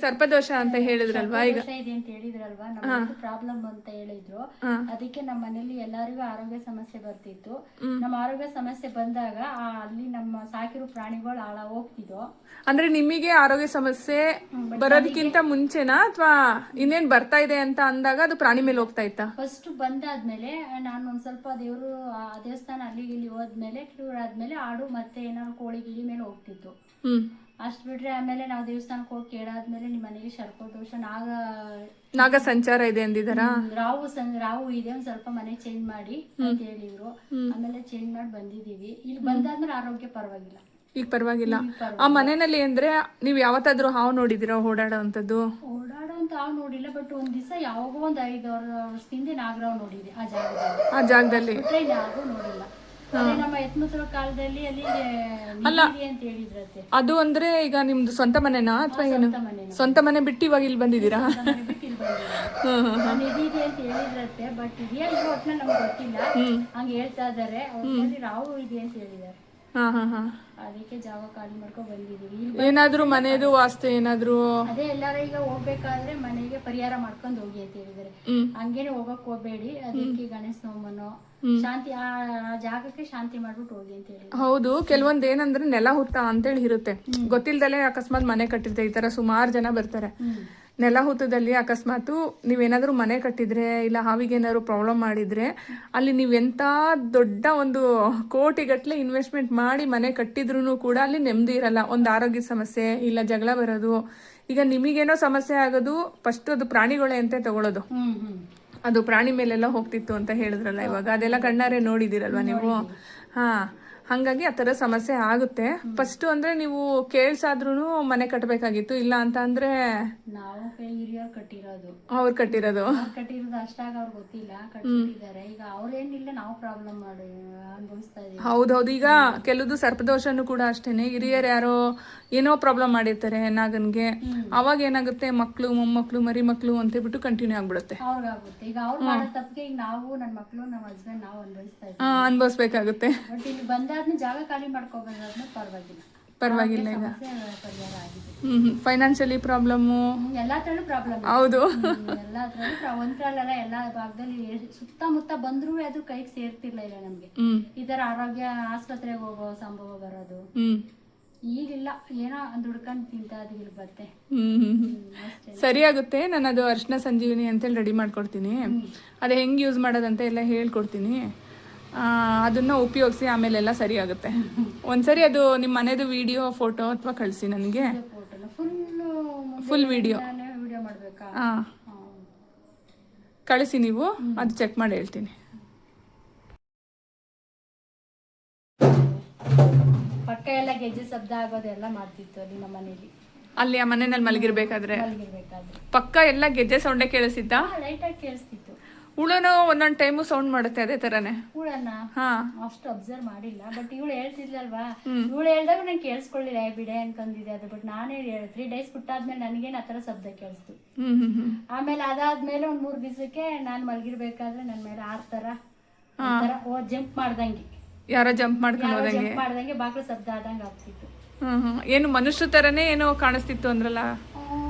ಸರ್ಪದೋಷ ಅಂತ ಹೇಳಿದ್ರಲ್ವಾ ಈಗ ಇದೆ ಅಂತ ಹೇಳಿದ್ರಲ್ವಾ, ನಮ್ಗೆ ಪ್ರಾಬ್ಲಮ್ ಅಂತ ಹೇಳಿದ್ರು. ಅದಕ್ಕೆ ನಮ್ಮ ಮನೇಲಿ ಎಲ್ಲರಿಗೂ ಆರೋಗ್ಯ ಸಮಸ್ಯೆ ಬರ್ತಿತ್ತು. ನಮ್ಮ ಆರೋಗ್ಯ ಸಮಸ್ಯೆ ಬಂದಾಗ ಅಲ್ಲಿ ನಮ್ಮ ಸಾಕಿರೋ ಪ್ರಾಣಿಗಳು ಹಾಳ ಹೋಗ್ತಿದ್ವು. ಅಂದ್ರೆ ನಿಮಗೆ ಆರೋಗ್ಯ ಸಮಸ್ಯೆ ಬರೋದಕ್ಕಿಂತ ಮುಂಚೆನಾ ಅಥವಾ ಇನ್ನೇನ್ ಬರ್ತಾ ಇದೆ ಅಂತ ಅಂದಾಗ ಅದು ಪ್ರಾಣಿ ಮೇಲೆ ಹೋಗ್ತಾ ಇತ್ತಾ? ಫಸ್ಟ್ ಬಂದಾದ್ಮೇಲೆ ನಾನು ಒಂದ್ ಸ್ವಲ್ಪ ದೇವ್ರು ದೇವಸ್ಥಾನ ಅಲ್ಲಿ ಇಲ್ಲಿ ಹೋದ್ಮೇಲೆ ಕ್ಯೂರ್ ಆದ್ಮೇಲೆ ಆಡು ಮತ್ತೆ ಏನಾದ್ರು ಕೋಳಿ ಗಿಳಿ ಮೇಲೆ ಹೋಗ್ತಿತ್ತು. ಅಷ್ಟ್ ಬಿಟ್ರೆ ಆಮೇಲೆ ನಾವು ದೇವಸ್ಥಾನಕ್ಕೆ ಹೋಗಿ ಕೇಳಾದ್ಮೇಲೆ ನಿಮ್ ಮನೆಗೆ ಸರ್ಪದೋಷ ನಾಗ ಸಂಚಾರ ಇದೆ ಅಂದಿದಾರ. ರಾವು ಇದೆ, ಒಂದ್ ಸ್ವಲ್ಪ ಮನೆ ಚೇಂಜ್ ಮಾಡಿ ಅಂತ ಹೇಳಿದ್ರು. ಆಮೇಲೆ ಚೇಂಜ್ ಮಾಡಿ ಬಂದಿದೀವಿ. ಇಲ್ಲಿ ಬಂದಾದ್ಮೇಲೆ ಆರೋಗ್ಯ ಪರವಾಗಿಲ್ಲ. ಈಗ ಪರವಾಗಿಲ್ಲ. ಆ ಮನೆಯಲ್ಲಿ ಅಂದ್ರೆ ನೀವ್ ಯಾವತ್ತಾದ್ರೂ ಹಾವು ನೋಡಿದಿರಾ ಓಡಾಡೋ ಅಂತ ಹಾವು ನೋಡಿಲ್ಲ. ಬಟ್ ಒಂದ್ ದಿವಸ ಯಾವಾಗೋ ಒಂದ್ 5-6 ವರ್ಷದಿಂದ ನಾಗರಾವ್ ನೋಡಿದೆ ಆ ಜಾಗದಲ್ಲಿ. ಯಾವಾಗೂ ನೋಡಿಲ್ಲ. ನಮ್ಮ ಎತ್ಮುತ್ರ ಕಾಲದಲ್ಲಿ ಅಲ್ಲಿ ಅಂತ ಹೇಳಿದ್ರತ್ತೆ. ಅದು ಅಂದ್ರೆ ಈಗ ನಿಮ್ದು ಸ್ವಂತ ಮನೆನಾ ಅಥವಾ ಏನು? ಸ್ವಂತ ಮನೆ ಬಿಟ್ಟು ಇವಾಗ ಇಲ್ಲಿ ಬಂದಿದ್ದೀರಾ? ನಿಧಿದೆ ಅಂತ ಹೇಳಿದ್ರತ್ತೆ. ಬಟ್ ಇದೆಯಾ ಈಗ ಒಟ್ನಲ್ಲಿ ನಮ್ಗೆ ಗೊತ್ತಿಲ್ಲ. ಹಂಗ ಹೇಳ್ತಾ ಇದಾರೆ. ರಾವು ಇದೆ ಅಂತ ಹೇಳಿದಾರೆ. ಅದಕ್ಕೆ ಜಾಗ ಖಾಲಿ ಮಾಡ್ಕೊಂಡ್ ಬಂದಿದೀವಿ. ಏನಾದ್ರು ಮನೆದು ವಾಸ್ತು ಏನಾದ್ರು ಅದೇ ಎಲ್ಲಾರ ಈಗ ಹೋಗ್ಬೇಕಾದ್ರೆ ಮನೆಗೆ ಪರಿಹಾರ ಮಾಡ್ಕೊಂಡ್ ಹೋಗಿ ಅಂತ ಹೇಳಿದಾರೆ. ಹಂಗೇನೆ ಹೋಗಕ್ ಹೋಗ್ಬೇಡಿ, ಅದಕ್ಕೆ ಗಣೇಶ ಹೋಮನೋ ಶಾಂತಿ ಆ ಜಾಗಕ್ಕೆ ಶಾಂತಿ ಮಾಡ್ಬಿಟ್ಟು ಹೋಗಿ ಅಂತ ಹೇಳಿ. ಹೌದು, ಕೆಲವೊಂದ್ ಏನಂದ್ರೆ ನೆಲ ಹುತ್ತ ಅಂತೇಳಿ ಇರುತ್ತೆ. ಗೊತ್ತಿಲ್ದಲೆ ಅಕಸ್ಮಾತ್ ಮನೆ ಕಟ್ಟಿರ್ತಾರೆ. ಈ ತರ ಸುಮಾರು ಜನ ಬರ್ತಾರೆ. ನೆಲ ಹುತ್ತದಲ್ಲಿ ಅಕಸ್ಮಾತ್ ನೀವೇನಾದ್ರೂ ಮನೆ ಕಟ್ಟಿದ್ರೆ ಇಲ್ಲ ಹಾವಿಗೆ ಏನಾದ್ರು ಪ್ರಾಬ್ಲಮ್ ಮಾಡಿದ್ರೆ ಅಲ್ಲಿ ನೀವೆಂತ ದೊಡ್ಡ ಒಂದು ಕೋಟಿಗಟ್ಲೆ ಇನ್ವೆಸ್ಟ್ಮೆಂಟ್ ಮಾಡಿ ಮನೆ ಕಟ್ಟಿದ್ರು ಕೂಡ ಅಲ್ಲಿ ನೆಮ್ಮದಿ ಇರಲ್ಲ. ಒಂದು ಆರೋಗ್ಯ ಸಮಸ್ಯೆ ಇಲ್ಲ ಜಗಳ ಬರೋದು. ಈಗ ನಿಮಗೇನೋ ಸಮಸ್ಯೆ ಆಗೋದು ಫಸ್ಟ್ ಅದು ಪ್ರಾಣಿಗಳೇ ಅಂತ ತಗೊಳ್ಳೋದು. ಅದು ಪ್ರಾಣಿ ಮೇಲೆಲ್ಲ ಹೋಗ್ತಿತ್ತು ಅಂತ ಹೇಳಿದ್ರಲ್ಲ ಇವಾಗ, ಅದೆಲ್ಲ ಕಣ್ಣಾರೆ ನೋಡಿದಿರಲ್ವಾ ನೀವು? ಹಂಗಾಗಿ ಆ ತರ ಸಮಸ್ಯೆ ಆಗುತ್ತೆ. ಫಸ್ಟ್ ಅಂದ್ರೆ ನೀವು ಕೇಳ್ಸಾದ್ರೂ ಮನೆ ಕಟ್ಟಬೇಕಾಗಿತ್ತು. ಇಲ್ಲ ಅಂತ ಅಂದ್ರೆ ನಾವು ಹಿರಿಯರು ಕಟ್ಟಿರೋದು, ಅವ್ರು ಕಟ್ಟಿರೋದು ಅಷ್ಟಾಗ ಅವ್ರಿಗೆ ಗೊತ್ತಿಲ್ಲ, ಕಟ್ಟಿದ್ದಾರೆ. ಈಗ ಅವ್ರೇನಿಲ್ಲ, ನಾವು ಪ್ರಾಬ್ಲಮ್ ಮಾಡಿ ಅನುಭವಿಸ್ತಾ ಇದೀವಿ. ಹೌದೌದು. ಈಗ ಕೆಲವುದು ಸರ್ಪದೋಷನು ಕೂಡ ಅಷ್ಟೇನೆ. ಹಿರಿಯರು ಯಾರೋ ಏನೋ ಪ್ರಾಬ್ಲಮ್ ಮಾಡಿರ್ತಾರೆ ನಾಗನ್ಗೆ. ಅವಾಗ ಏನಾಗುತ್ತೆ, ಮಕ್ಳು ಮೊಮ್ಮಕ್ಳು ಮರಿ ಮಕ್ಳು ಅಂತ ಹೇಳ್ಬಿಟ್ಟು ಕಂಟಿನ್ಯೂ ಆಗ್ಬಿಡುತ್ತೆ. ಅವ್ರಿಗಾಗುತ್ತೆ. ಈಗ ಅವ್ರು ಮಾಡೋ ತಪ್ಪಿಗೆ ಈಗ ನಾವು ನನ್ನ ಮಕ್ಳು ನಮ್ಮ ಹಸ್ಬೆಂಡ್ ನಾವು ಅನುಭವಿಸ್ತಾ ಇದ್ದೀವಿ. ಅನುಭವಿಸ್ಬೇಕಾಗುತ್ತೆ. ಬಟ್ ಇಲ್ಲಿ ಬಂದಾದ್ಮೇಲೆ ಜಾಗ ಖಾಲಿ ಮಾಡ್ಕೊಬಂದಾದ್ಮೇಲೆ ಪರವಾಗಿಲ್ಲ. ಈಗ ಪರಿಹಾರ ಆಗಿದೆ. ಫೈನಾನ್ಷಿಯಲಿ ಪ್ರಾಬ್ಲಮ್ಮು, ಎಲ್ಲಾ ತರನು ಪ್ರಾಬ್ಲಮ್. ಹೌದು, ಎಲ್ಲಾ ತರನು ಒಂದ್ರಲ್ಲ ಎಲ್ಲಾ ಭಾಗದಲ್ಲಿ ಸುತ್ತಮುತ್ತ ಬಂದ್ರು ಅದು ಕೈಗೆ ಸೇರ್ತಿರ್ಲಿಲ್ಲ ನಮ್ಗೆ. ಈ ತರ ಆರೋಗ್ಯ ಆಸ್ಪತ್ರೆಗೆ ಹೋಗೋ ಸಂಭವ ಬರೋದು ಈಗಿಲ್ಲ. ಏನೋ ದುಡ್ಕೊಂಡು ತಿಂತಾ ಇದೀವಿ ಬತ್ತೆ. ಸರಿ ಆಗುತ್ತೆ. ನಾನು ಅದು ಅರ್ಶಿನ ಸಂಜೀವಿನಿ ಅಂತೇಳಿ ರೆಡಿ ಮಾಡ್ಕೊಡ್ತೀನಿ. ಅದು ಹೆಂಗ್ ಯೂಸ್ ಮಾಡೋದಂತ ಎಲ್ಲ ಹೇಳ್ಕೊಡ್ತೀನಿ. ಅದನ್ನ ಉಪಯೋಗಿಸಿ ಆಮೇಲೆಲ್ಲ ಸರಿ ಆಗುತ್ತೆ. ಒಂದ್ಸರಿ ಅದು ನಿಮ್ಮ ಮನೆದು ವಿಡಿಯೋ ಫೋಟೋ ಅಥವಾ ಕಳಿಸಿ ನನಗೆ. ಫುಲ್ ವಿಡಿಯೋ ಕಳಿಸಿ ನೀವು, ಅದು ಚೆಕ್ ಮಾಡಿ ಹೇಳ್ತೀನಿ. ಪಕ್ಕ ಎಲ್ಲ ಗೆಜ್ಜೆ ಶಬ್ದ ಆಗೋದೆಲ್ಲ ಮಾಡ್ತಿತ್ತು ಅಲ್ಲಿ ನಮ್ಮ ಮನೇಲಿ. ಅಲ್ಲಿ ಆ ಮನೆಯಲ್ಲಿ ಮಲಗಿರ್ಬೇಕಾದ್ರೆ ಪಕ್ಕ ಎಲ್ಲ ಗೆಜ್ಜೆ ಸೌಂಡೇ ಕೇಳಿಸಿದ್ದ? ಲೈಟ್ ಆಗಿ ಕೇಳಿಸ್ತಿತ್ತು. ಹುಳನು ಒಂದೊಂದ್ ಟೈಮು ಸೌಂಡ್ ಮಾಡುತ್ತೆ ಅದೇ ತರನೇ. ಹುಳನ ಅಷ್ಟು ಅಬ್ಸರ್ವ್ ಮಾಡಿಲ್ಲ. ಬಟ್ ಇವಳು ಹೇಳ್ತಿದ್ಲಲ್ವಾ, ಇವಳು ಹೇಳ್ದಾಗ ನಂಗೆ ಕೇಳಿಸ್ಕೊಳ್ಳಿಲ್ಲ, ಬಿಡೆ ಅನ್ಕೊಂಡಿದ್ದೆ ಅದು. ಬಟ್ ನಾನೇ 3 days ಬಿಟ್ಟಾದ್ಮೇಲೆ ನನಗೇನು ಆತರ ಶಬ್ದ ಕೇಳಿಸ್ತು. ಆಮೇಲೆ ಅದಾದ್ಮೇಲೆ ಒಂದ್ 3 ದಿವಸಕ್ಕೆ ನಾನ್ ಮಲಗಿರ್ಬೇಕಾದ್ರೆ ನನ್ ಮೇಲೆ ತರ ಜಂಪ್ ಮಾಡ್ದಂಗೆ, ಯಾರೋ ಜಂಪ್ ಮಾಡ್ದಂಗೆ ಬಾಕ್ಲು ಶಬ್ದ ಆದಂಗ ಆಗ್ತಿತ್ತು. ಏನು ಮನುಷ್ಯ ತರನೇ ಏನೋ ಕಾಣಿಸ್ತಿತ್ತು ಅಂದ್ರಲ್ಲ?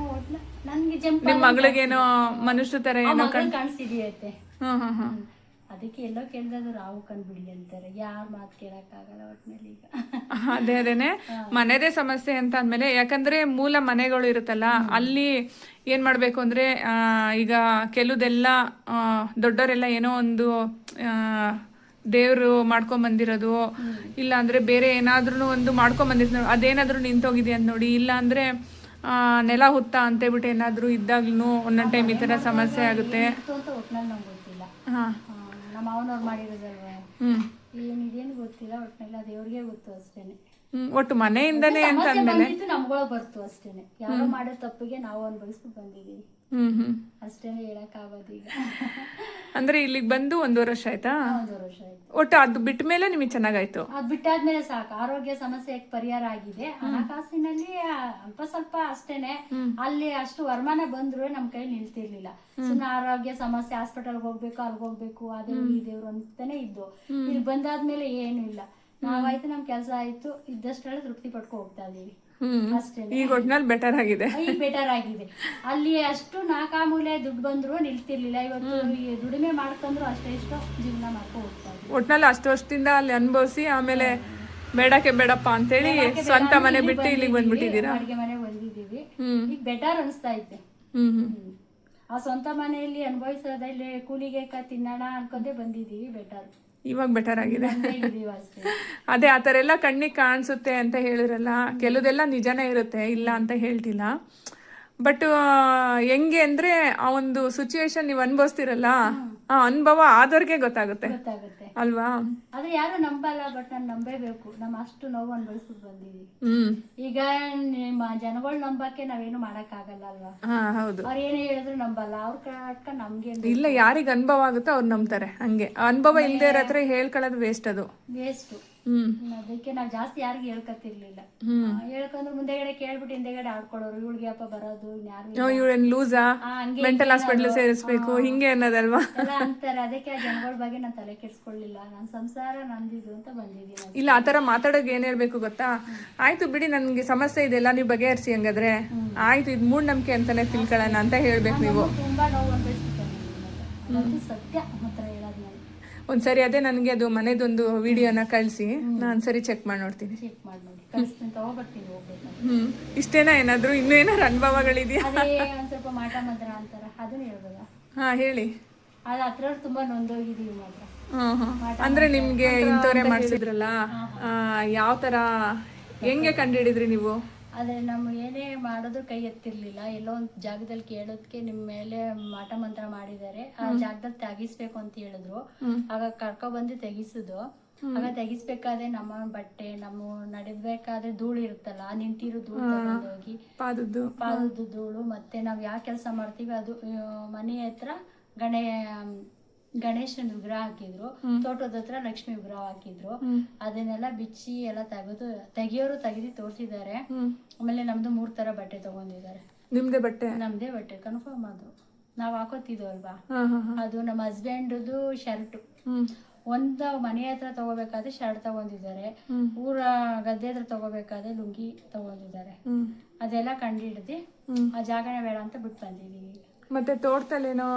ನನ್ಗೆ ಜಂಪ್ ನಿಮ್ ಮಗಳಿಗೇನೋ ಮನುಷ್ಯ ತರ ಏನೋ ಕಾಣಿಸ್ತಿದೆಯತ್ತೆ. ಅದಕ್ಕೆ ಎಲ್ಲೋ ಕೇಳಿದ್ರು ರಾವು ಕಂಡ್ಬಿಡಿ ಅಂತಾರೆ. ಯಾರ ಮಾತು ಕೇಳಕ್ ಆಗಲ್ಲ ಒಟ್ನಲ್ಲಿ. ಈಗ ಅದೇನೆ ಮನೆದೇ ಸಮಸ್ಯೆ ಅಂತ ಅಂದ್ಮೇಲೆ, ಯಾಕಂದ್ರೆ ಮೂಲ ಮನೆಗಳು ಇರುತ್ತಲ್ಲ, ಅಲ್ಲಿ ಏನ್ ಮಾಡ್ಬೇಕು ಅಂದ್ರೆ ಈಗ ಕೆಲವುದೆಲ್ಲ ದೊಡ್ಡವರೆಲ್ಲ ಏನೋ ಒಂದು ದೇವ್ರು ಮಾಡ್ಕೊಂಡ್ ಬಂದಿರೋದು, ಇಲ್ಲ ಅಂದ್ರೆ ಬೇರೆ ಏನಾದ್ರೂ ಒಂದು ಮಾಡ್ಕೊಂಡ್ ಬಂದಿರ್ತಾರೆ, ಅದೇನಾದ್ರೂ ನಿಂತೋಗಿದೆ ಅಂತ ನೋಡಿ. ಇಲ್ಲ ಅಂದ್ರೆ ನೆಲ ಹುತ್ತ ಅಂತೇಳ್ಬಿಟ್ಟು ಏನಾದ್ರು ಇದ್ದಾಗ್ಲೂ ಒಂದೊಂದ್ ಟೈಮ್ ಈ ತರ ಸಮಸ್ಯೆ ಆಗುತ್ತೆ. ನಮ್ಮ ಮಾವನವ್ರು ಮಾಡಿರೋದಲ್ವಾ, ಏನಿದೇನು ಗೊತ್ತಿಲ್ಲ. ಒಟ್ಟಿನಲ್ಲಿ ಅದು ದೇವ್ರಿಗೆ ಗೊತ್ತು ಅಷ್ಟೇನೆ. ಒಟ್ಟು ಮನೆಯಿಂದನೇ ಅಂತ ಅಂದ್ಮೇಲೆ ನಮ್ಗಳ ಬರ್ತು ಅಷ್ಟೇನೆ. ಯಾರೋ ಮಾಡೋ ತಪ್ಪಿಗೆ ನಾವು ಅನುಭವಿಸ್ಬಿಟ್ಟು ಬಂದಿದೀವಿ ಅಷ್ಟೇನೆ. ಹೇಳಕ್ ಆಗೋದು. ಈಗ ಅಂದ್ರೆ ಇಲ್ಲಿಗೆ ಬಂದು 1.5 ವರ್ಷ ಆಯ್ತಾ? 1.5 ವರ್ಷ ಆಯ್ತು. ಒಟ್ಟು ಅದು ಬಿಟ್ಟ ಮೇಲೆ ನಿಮಗೆ ಚೆನ್ನಾಗಾಯ್ತು? ಅದ್ ಬಿಟ್ಟಾದ್ಮೇಲೆ ಸಾಕು. ಆರೋಗ್ಯ ಸಮಸ್ಯೆ ಪರಿಹಾರ ಆಗಿದೆ. ಹಣಕಾಸಿನಲ್ಲಿ ಅಲ್ಪ ಸ್ವಲ್ಪ ಅಷ್ಟೇನೆ. ಅಲ್ಲಿ ಅಷ್ಟು ವರಮಾನ ಬಂದ್ರು ನಮ್ ಕೈ ನಿಲ್ತಿರ್ಲಿಲ್ಲ. ಸುಮ್ಮನೆ ಆರೋಗ್ಯ ಸಮಸ್ಯೆ, ಹಾಸ್ಪಿಟಲ್ಗೆ ಹೋಗ್ಬೇಕು, ಅಲ್ಗ್ ಹೋಗ್ಬೇಕು, ಅದೇ ಈ ದೇವ್ರು ಅನ್ಸ್ತಾನೆ ಇದ್ದು. ಇಲ್ಲಿ ಬಂದಾದ್ಮೇಲೆ ಏನು ಇಲ್ಲ. ನಾವಾಯ್ತು, ನಮ್ ಕೆಲಸ ಆಯ್ತು, ಇದ್ದಷ್ಟೆಲ್ಲ ತೃಪ್ತಿ ಪಡ್ಕೊ ಹೋಗ್ತಾ ಇದೀವಿ. ಅಷ್ಟೇ. ಈಗ ಒಟ್ನಲ್ಲಿ ಬೆಟರ್ ಆಗಿದೆ. ಈಗ ಬೆಟರ್ ಆಗಿದೆ. ಅಲ್ಲಿ ಅಷ್ಟು ನಾಕಾಮೂಲೆ ದುಡ್ಡು ಬಂದ್ರು ನಿಲ್ತಿರ್ಲಿಲ್ಲ. ಇವತ್ತು ಈ ದುಡಿಮೆ ಮಾಡ್ಕೊಂಡ್ರು ಅಷ್ಟೇ ಇಷ್ಟೋ ಜೀವನ ಮಾಡ್ಕೊಂಡು ಹೋಗ್ತಾ ಇದ್ವಿ. ಒಟ್ನಲ್ಲಿ ಅಷ್ಟು ವರ್ಷದಿಂದ ಅಲ್ಲಿ ಅನುಭವಿಸಿ ಆಮೇಲೆ ಬೇಡಕ್ಕೆ ಬೇಡಪ್ಪ ಅಂತೇಳಿ ಸ್ವಂತ ಮನೆ ಬಿಟ್ಟು ಇಲ್ಲಿಗೆ ಬಂದ್ಬಿಟ್ಟಿದ್ದೀರಾ. ಅಡಿಗೆ ಮನೆ ಬಂದಿದ್ದೀವಿ. ಈಗ ಬೆಟರ್ ಅನಿಸ್ತಾ ಐತೆ. ಆ ಸ್ವಂತ ಮನೆಯಲ್ಲಿ ಅನುಭವಿಸೋದಲ್ಲಿ ಕೂಲಿಗೆ ತಿನ್ನೋಣ ಅನ್ಕೊಂಡೆ ಬಂದಿದ್ದೀವಿ. ಬೆಟರ್, ಇವಾಗ ಬೆಟರ್ ಆಗಿದೆ. ಅಷ್ಟೇ. ಅದೇ ಆ ಥರ ಎಲ್ಲ ಕಣ್ಣಿಗೆ ಕಾಣಿಸುತ್ತೆ ಅಂತ ಹೇಳಿದ್ರಲ್ಲ, ಕೆಲವುದೆಲ್ಲ ನಿಜನೇ ಇರುತ್ತೆ, ಇಲ್ಲ ಅಂತ ಹೇಳ್ತಿಲ್ಲ. ಬಟ್ ಹೆಂಗೆ ಅಂದ್ರೆ ಆ ಒಂದು ಸಿಚುವೇಶನ್ ನೀವು ಅನುಭವಿಸ್ತಿರಲ್ಲ, ಆ ಅನುಭವ ಆದವ್ರಿಗೆ ಗೊತ್ತಾಗುತ್ತೆ ಅಲ್ವಾ. ಆದ್ರೆ ಯಾರು ನಂಬಲ್ಲ, ಬಟ್ ನಾನು ನಂಬೇಬೇಕು. ನಮ್ಮ ಅಷ್ಟು ನೋವು ಅನುಭವಿಸ್ಬಿಟ್ಟು ಬಂದಿದ್ದೀವಿ. ಈಗ ನಿಮ್ಮ ಜನಗಳು ನಂಬಕ್ಕೆ ನಾವೇನು ಮಾಡಕ್ ಆಗಲ್ಲ ಅಲ್ವಾ. ಹೌದು, ಅವ್ರು ಏನೇ ಹೇಳಿದ್ರು ನಂಬಲ್ಲ. ಅವ್ರ ಕಟ್ಕ ನಮ್ಗೆ ಇಲ್ಲ, ಯಾರಿಗ ಅನುಭವ ಆಗುತ್ತೋ ಅವ್ರು ನಂಬ್ತಾರೆ. ಹಂಗೆ ಅನುಭವ ಇಲ್ದೇ ಇರೋ ಹತ್ರ ಹೇಳ್ಕೊಳ್ಳೋದು ವೇಸ್ಟ್. ಅದು ವೇಸ್ಟ್. ಅದಕ್ಕೆ ನಾವ್ ಜಾಸ್ತಿ ಯಾರಿಗೂ ಹೇಳ್ಕತ್ತಿರ್ಲಿಲ್ಲ. ಹೇಳ್ಕೊಂಡ್ರೆ ಮುಂದೆಗಡೆ ಕೇಳ್ಬಿಟ್ಟು ಹಿಂದೆಗಡೆ ಆಡ್ಕೊಡೋರು. ಇವಳಿಗೆ ಅಪ್ಪ ಬರೋದು, ಇವ್ರೇನ್ ಲೂಸಾ, ಮೆಂಟಲ್ ಹಾಸ್ಪಿಟಲ್ ಸೇರಿಸ್ಬೇಕು, ಹಿಂಗೆ ಅನ್ನೋದಲ್ವಾ ಎಲ್ಲ ಅಂತಾರೆ. ಅದಕ್ಕೆ ಆ ಜನಗಳ ಬಗ್ಗೆ ನಾನು ತಲೆ ಕೆಡ್ಸ್ಕೊಳ್ಳಿಲ್ಲ. ನನ್ನ ಸಂಸಾರ ನಂದಿದು ಅಂತ ಬಂದಿದ್ದೀನಿ. ಇಲ್ಲ, ಆತರ ಮಾತಾಡೋಕೆ ಏನ್ ಹೇಳ್ಬೇಕು ಗೊತ್ತಾ, ಆಯ್ತು ಬಿಡಿ ನನ್ಗೆ ಸಮಸ್ಯೆ ಇದೆಲ್ಲ ನೀವು ಬಗೆಹರಿಸಿ, ಹಂಗಾದ್ರೆ ಆಯ್ತು, ಇದು ಮೂಢನಂಬಿಕೆ ಅಂತಾನೆ ತಿಳ್ಕೊಳ್ಳೋಣ ಅಂತ ಹೇಳ್ಬೇಕು ನೀವು. ತುಂಬಾ ನೋವು ಅನ್ಭವಿಸ್ಬಿಟ್ಟೆ ನಾನು. ಸತ್ಯ ಮಾತ್ರ ಹೇಳೋದು. ನಾನು ಒಂದ್ಸರಿ ಅದೇ ನನಗೆ ಅದು ಮನೆದೊಂದು ವಿಡಿಯೋನ ಕಳಿಸಿ, ನಾನು ಸರಿ ಚೆಕ್ ಮಾಡಿ ನೋಡ್ತೀನಿ. ಚೆಕ್ ಮಾಡಿ ನೋಡಿ, ಕಳಿಸ್ತೀನಿ, ತಗೋಬರ್ತೀನಿ, ಹೋಗ್ಬೇಕು. ಇಷ್ಟೇನಾ, ಏನಾದ್ರು ಇನ್ನೂ ಏನಾರು ಅನುಭವಗಳಿದೆಯಾ? ಅದೇ ಒಂದ್ ಸ್ವಲ್ಪ ಮಾಟ ಮಂತ್ರ ಅಂತಾರ, ಅದನ್ನ ಹೇಳ್ಬೋದಾ? ಹೇಳಿ. ಅದು ಹತ್ರ ತುಂಬಾ ನೊಂದೋಗಿದೀವಿ ಮಾತ್ರ. ಅಂದ್ರೆ ನಿಮ್ಗೆ ಇಂಥವ್ರೆ ಮಾಡ್ಸಿದ್ರಲ್ಲ, ಯಾವ ತರ ಹೆಂಗೆ ಕಂಡುಹಿಡಿದ್ರಿ ನೀವು? ಆದ್ರೆ ನಮ್ಮ ಏನೇ ಮಾಡೋದು ಕೈ ಎತ್ತಿರ್ಲಿಲ್ಲ. ಎಲ್ಲೋ ಒಂದು ಜಾಗದಲ್ಲಿ ಕೇಳೋದಕ್ಕೆ ನಿಮ್ಮ ಮೇಲೆ ಮಾಟ ಮಂತ್ರ ಮಾಡಿದ್ದಾರೆ, ಆ ಜಾಗದಲ್ಲಿ ತೆಗಿಸ್ಬೇಕು ಅಂತ ಹೇಳಿದ್ರು. ಆಗ ಕರ್ಕೊ ಬಂದು ತೆಗಿಸುದು. ಆಗ ತೆಗಿಸ್ಬೇಕಾದ್ರೆ ನಮ್ಮ ಬಟ್ಟೆ, ನಮ್ಮ ನಡಿಬೇಕಾದ್ರೆ ಧೂಳು ಇರುತ್ತಲ್ಲ, ನಿಂತಿರೋ ಧೂಳು ತಗೊಂಡೋಗಿ, ಪಾದದ್ದು ಧೂಳು, ಮತ್ತೆ ನಾವ್ ಯಾವ ಕೆಲಸ ಮಾಡ್ತೀವಿ ಅದು ಮನೆ ಹತ್ರ ಗಣೇಶನ ವಿಗ್ರಹ ಹಾಕಿದ್ರು, ತೋಟದ ಹತ್ರ ಲಕ್ಷ್ಮಿ ವಿಗ್ರಹ ಹಾಕಿದ್ರು. ಅದನ್ನೆಲ್ಲ ಬಿಚ್ಚಿ ಎಲ್ಲ ತೆಗಿಯೋರು ತೆಗೆದು ತೋರ್ಸಿದ್ದಾರೆ. ಆಮೇಲೆ ನಮ್ದು 3 ತರ ಬಟ್ಟೆ ತಗೊಂಡಿದ್ದಾರೆ. ನಿಮ್ದೇ ಬಟ್ಟೆ? ನಮ್ದೇ ಬಟ್ಟೆ, ಕನ್ಫರ್ಮ್. ಅದು ನಾವ್ ಹಾಕೋತಿದ್ವಲ್ವಾ, ಅದು ನಮ್ಮ ಹಸ್ಬೆಂಡ್ದು ಶರ್ಟ್. ಒಂದು ಮನೆ ಹತ್ರ ತಗೋಬೇಕಾದ್ರೆ ಶರ್ಟ್ ತಗೊಂಡಿದ್ದಾರೆ, ಊರ ಗದ್ದೆ ಹತ್ರ ತಗೋಬೇಕಾದ್ರೆ ಲುಂಗಿ ತಗೊಂಡಿದ್ದಾರೆ. ಅದೆಲ್ಲ ಕಂಡಿಡ್ದು ಆ ಜಾಗನೇ ಬೇಡ ಅಂತ ಬಿಟ್ಟು ಬಂದಿದೀವಿ. ಮತ್ತೆ ತೋಟದಲ್ಲೇನೋ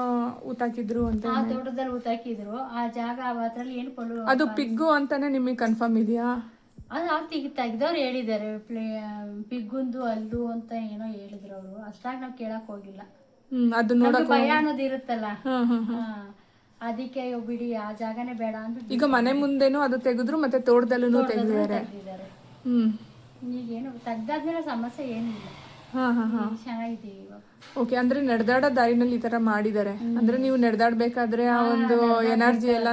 ಊತಾಕಿದ್ರು ಅಂತ? ಆ ತೋಟದಲ್ಲಿ ಊತಾಕಿದ್ರು. ಆ ಜಾಗ ಅದ್ರಲ್ಲಿ ಏನು ಅದು ಪಿಗ್ಗು ಅಂತಾನೆ ನಿಮಗೆ ಕನ್ಫರ್ಮ್ ಇದೆಯಾ? ಅದು ತೆಗ್ದವ್ರು ಹೇಳಿದ್ದಾರೆ, ಪಿಗ್ಗುಂದು ಅಲ್ಲು ಅಂತ ಏನೋ ಹೇಳಿದ್ರು ಅವರು. ಅಷ್ಟಾಗಿ ನಾವ್ ಕೇಳಕ್ ಹೋಗಿಲ್ಲ. ಅದು ನೋಡಕ್ ಭಯ ಅನ್ನೋದು ಇರುತ್ತಲ್ಲ, ಅದಕ್ಕೆ ಬಿಡಿ ಆ ಜಾಗನೇ ಬೇಡ ಅಂತ. ಈಗ ಮನೆ ಮುಂದೆನೂ ಅದು ತೆಗೆದ್ರು, ಮತ್ತೆ ತೋಟದಲ್ಲೂ ತೆಗ್ದಿದ್ದಾರೆ. ಈಗೇನು ತೆಗ್ದಾದ್ಮೇಲೆ ಸಮಸ್ಯೆ ಏನಿಲ್ಲ, ಚೆನ್ನಾಗಿದ್ದೀವಿ ಇವಾಗ. ಓಕೆ, ಅಂದ್ರೆ ನಡೆದಾಡೋ ದಾರಿನಲ್ಲಿ ಈ ತರ ಮಾಡಿದ್ದಾರೆ ಅಂದ್ರೆ ನೀವು ನಡೆದಾಡ್ಬೇಕಾದ್ರೆ ಆ ಒಂದು ಎನರ್ಜಿ ಎಲ್ಲ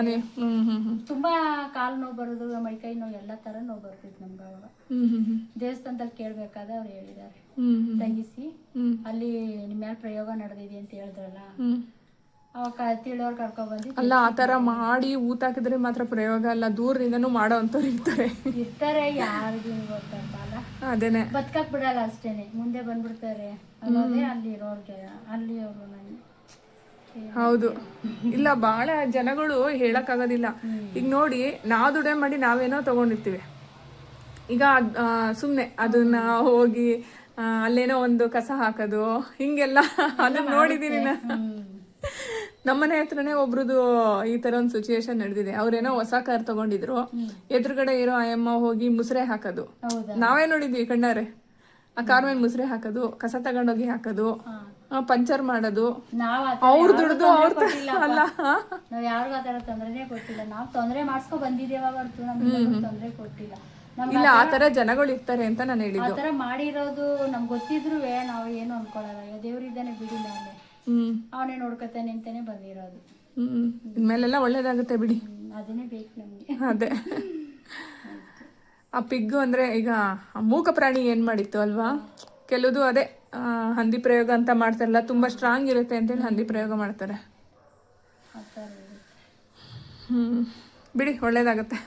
ತುಂಬಾ ಕಾಲು ನೋವು ಬರೋದು, ಮೈಕೈ ನೋವು, ಎಲ್ಲಾ ತರ ನೋವು ಬರ್ತಿತ್ತು ನಮ್ಗೆ ಅವಾಗ. ದೇವಸ್ಥಾನದಲ್ಲಿ ಕೇಳ್ಬೇಕಾದ್ರೆ ಅವ್ರು ಹೇಳಿದ್ದಾರೆ ತೆಗಿಸಿ, ಅಲ್ಲಿ ನಿಮ್ಮ ಮೇಲೆ ಪ್ರಯೋಗ ನಡೆದಿದೆ ಅಂತ ಹೇಳಿದ್ರಲ್ಲ, ಅವಾಗ ತಿಳಿಯೋರು ಕರ್ಕೊಂಡ್ ಬಂದಿ. ಅಲ್ಲ, ಆತರ ಮಾಡಿ ಊತಾಕಿದ್ರೆ ಮಾತ್ರ ಪ್ರಯೋಗ ಅಲ್ಲ, ದೂರದಿಂದನೂ ಮಾಡೋ ಅಂತವ್ರು ಇರ್ತಾರೆ. ಯಾರಿಗೂ ಗೊತ್ತಲ್ಲ, ಅದೇನೆ ಬದುಕಕ್ ಬಿಡಲ್ಲ ಅಷ್ಟೇನೆ, ಮುಂದೆ ಬಂದ್ಬಿಡ್ತಾರೆ ಅನ್ನೋದೇ ಅಲ್ಲಿ ಇರೋರ್ಗೆ. ಅಲ್ಲಿ ಅವರು ಹೌದು. ಇಲ್ಲ, ಬಹಳ ಜನಗಳು ಹೇಳಕ್ ಆಗೋದಿಲ್ಲ. ಈಗ ನೋಡಿ, ನಾವು ದುಡಿಮೆ ಮಾಡಿ ನಾವೇನೋ ತಗೊಂಡಿರ್ತೀವಿ. ಈಗ ಸುಮ್ನೆ ಅದನ್ನ ಹೋಗಿ ಅಲ್ಲೇನೋ ಒಂದು ಕಸ ಹಾಕೋದು, ಹಿಂಗೆಲ್ಲ ಅದನ್ನ ನೋಡಿದೀನಿ. ನಮ್ಮನೆ ಹತ್ರನೇ ಒಬ್ರದು ಈ ತರ ಒಂದು ಸಿಚುಯೇಷನ್ ನಡೆದಿದೆ. ಅವ್ರೇನೋ ಹೊಸ ಕಾರ್ ತಗೊಂಡಿದ್ರು, ಎದುರುಗಡೆ ಇರೋ ಅಯ್ಯಮ್ಮ ಹೋಗಿ ಮುಸ್ರೆ ಹಾಕೋದು. ನಾವೇ ನೋಡಿದ್ವಿ ಕಣ್ಣಾರೆ. ಆ ಕಾರ್ ಮೇಲೆ ಮುಸ್ರೆ ಹಾಕೋದು, ಕಸ ತಗೊಂಡೋಗಿ ಹಾಕೋದು, ಪಂಚರ್ ಮಾಡೋದು. ಅವ್ರು ದುಡ್ದು ಅವ್ರ ಅಲ್ಲ, ನಾವ್ ಯಾರಿಗೂ ಆತರ ತೊಂದ್ರೆನೇ ಕೊಟ್ಟಿಲ್ಲ. ನಾವ್ ತೊಂದ್ರೆ ಮಾಡ್ಸ್ಕೊ ಬಂದಿದ್ದೇವ ಹೊರತು ನಮ್ಗೆ ತೊಂದ್ರೆ ಕೊಟ್ಟಿಲ್ಲ. ಇಲ್ಲ, ಆತರ ಜನಗಳು ಇರ್ತಾರೆ ಅಂತ ನಾನು ಹೇಳಿದ್ದು. ಆತರ ಮಾಡಿರೋದು ನಮ್ಗೆ ಗೊತ್ತಿದ್ರು ನಾವು ಏನು ಅನ್ಕೊಳಲ್ಲ. ದೇವ್ರಿದ್ದಾನೆ ಬಿಡಿ, ನಾಳೆ ಅವನೇ ನೋಡ್ಕೊತಾನೆ ಅಂತಾನೆ ಬಂದಿರೋದು. ಇನ್ಮೇಲೆಲ್ಲ ಒಳ್ಳೇದಾಗುತ್ತೆ ಬಿಡಿ, ಅದನ್ನೇ ಬೇಕು ನಮ್ಗೆ. ಅದೇ ಆ ಪಿಗ್ಗು ಅಂದ್ರೆ ಈಗ ಮೂಕ ಪ್ರಾಣಿ ಏನ್ ಮಾಡಿತ್ತು ಅಲ್ವಾ, ಕೆಲವುದು ಅದೇ ಹಂದಿ ಪ್ರಯೋಗ ಅಂತ ಮಾಡ್ತಾರಲ್ಲ, ತುಂಬಾ ಸ್ಟ್ರಾಂಗ್ ಇರುತ್ತೆ ಅಂತೇಳಿ ಹಂದಿ ಪ್ರಯೋಗ ಮಾಡ್ತಾರೆ. ಬಿಡಿ, ಒಳ್ಳೇದಾಗತ್ತೆ.